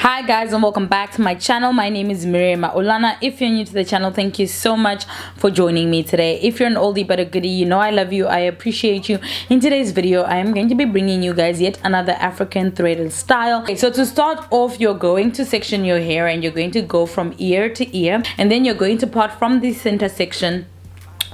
Hi guys, and welcome back to my channel. My name is Miriam. If you're new to the channel, thank you so much for joining me today. If you're an oldie but a goodie, you know I love you, I appreciate you. In today's video, I am going to be bringing you guys yet another African threaded style. Okay, so to start off, you're going to section your hair and you're going to go from ear to ear, and then you're going to part from the center section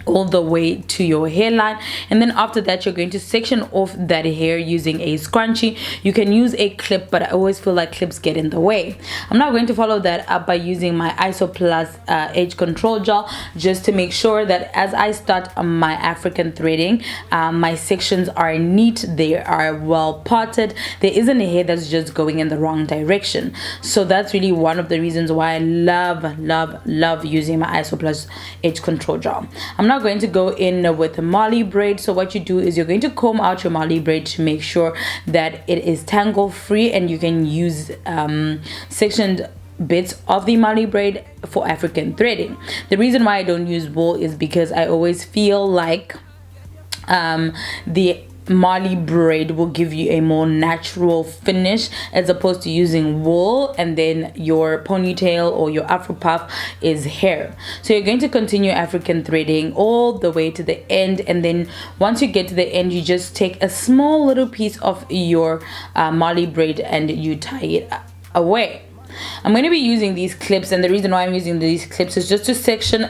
all the way to your hairline, and then after that you're going to section off that hair using a scrunchie. You can use a clip, but I always feel like clips get in the way. I'm now going to follow that up by using my Isoplus edge control gel, just to make sure that as I start my African threading, my sections are neat, they are well parted, there isn't a hair that's just going in the wrong direction. So that's really one of the reasons why I love using my Isoplus edge control gel. I'm now going to go in with Marley braid. So what you do is you're going to comb out your Marley braid to make sure that it is tangle free, and you can use sectioned bits of the Marley braid for African threading. The reason why I don't use wool is because I always feel like the Marley braid will give you a more natural finish as opposed to using wool and then your ponytail or your afro puff is hair. So you're going to continue African threading all the way to the end, and then once you get to the end, you just take a small little piece of your Marley braid and you tie it away. I'm going to be using these clips, and the reason why I'm using these clips is just to section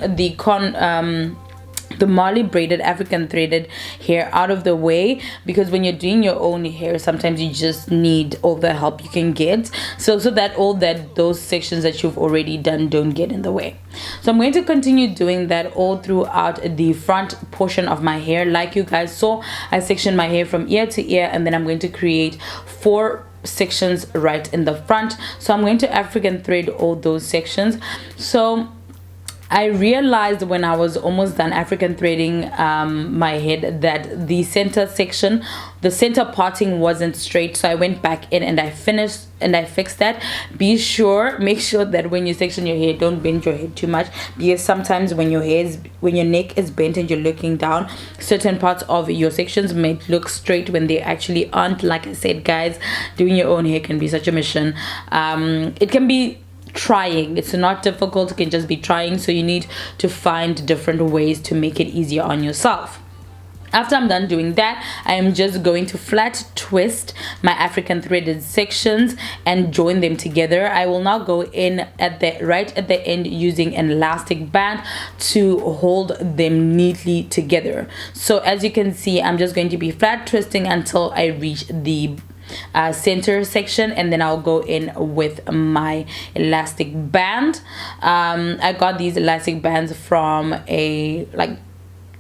the Marley braided African threaded hair out of the way, because when you're doing your own hair, sometimes you just need all the help you can get, so that those sections that you've already done don't get in the way. So I'm going to continue doing that all throughout the front portion of my hair. Like you guys saw, I sectioned my hair from ear to ear, and then I'm going to create 4 sections right in the front. So I'm going to African thread all those sections. So I realized when I was almost done African threading my head that the center section, the center parting wasn't straight, so I went back in and I finished and I fixed that. Make sure that when you section your hair, don't bend your head too much, because sometimes when your neck is bent and you're looking down, certain parts of your sections may look straight when they actually aren't. Like I said, guys, doing your own hair can be such a mission. It can be trying, it's not difficult, it can just be trying, so you need to find different ways to make it easier on yourself. After I'm done doing that, I am just going to flat twist my African threaded sections and join them together. I will now go in right at the end using an elastic band to hold them neatly together. So as you can see, I'm just going to be flat twisting until I reach the center section, and then I'll go in with my elastic band. I got these elastic bands from a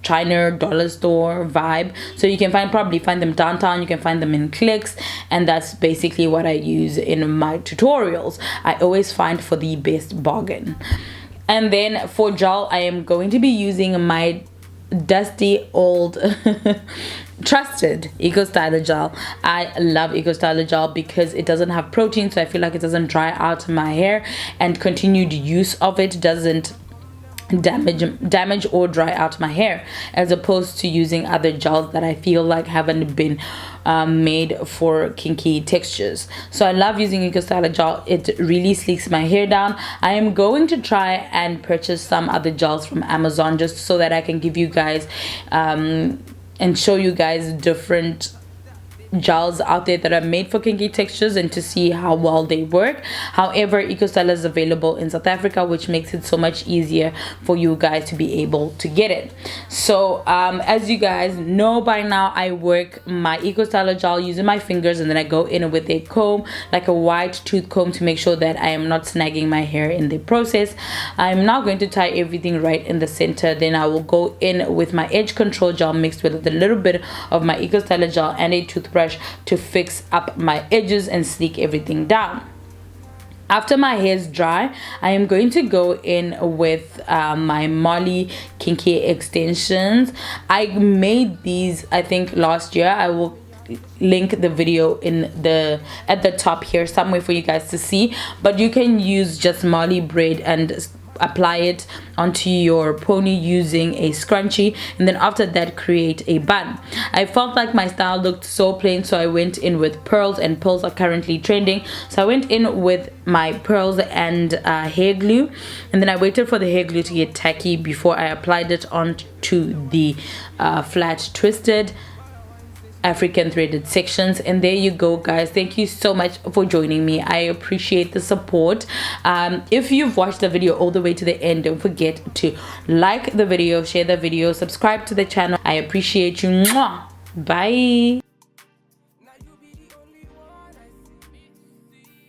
China dollar store vibe, so you can probably find them downtown, you can find them in Clicks, and that's basically what I use in my tutorials. I always find for the best bargain. And then for gel, I am going to be using my dusty old trusted Ecostyler gel. I love Ecostyler gel because it doesn't have protein, so I feel like it doesn't dry out my hair, and continued use of it doesn't damage or dry out my hair, as opposed to using other gels that I feel like haven't been made for kinky textures. So I love using Ecostyler gel. It really sleeks my hair down. I am going to try and purchase some other gels from Amazon, just so that I can give you guys and show you guys different gels out there that are made for kinky textures, and to see how well they work. However, Ecostyler is available in South Africa, which makes it so much easier for you guys to be able to get it. So as you guys know by now, I work my Ecostyler gel using my fingers, and then I go in with a comb, like a white tooth comb, to make sure that I am not snagging my hair in the process. I'm now going to tie everything right in the center. Then I will go in with my edge control gel mixed with a little bit of my Ecostyler gel and a toothbrush to fix up my edges and sleek everything down. After my hair is dry, I am going to go in with my Marley Kinky extensions. I made these, I think, last year. I will link the video at the top here somewhere for you guys to see, but you can use just Marley braid and apply it onto your pony using a scrunchie, and then after that create a bun. I felt like my style looked so plain, so I went in with pearls, and pearls are currently trending, so I went in with my pearls and hair glue, and then I waited for the hair glue to get tacky before I applied it onto the flat twisted African threaded sections. And there you go, guys. Thank you so much for joining me. I appreciate the support. If you've watched the video all the way to the end, don't forget to like the video, share the video, subscribe to the channel. I appreciate you. Mwah. Bye.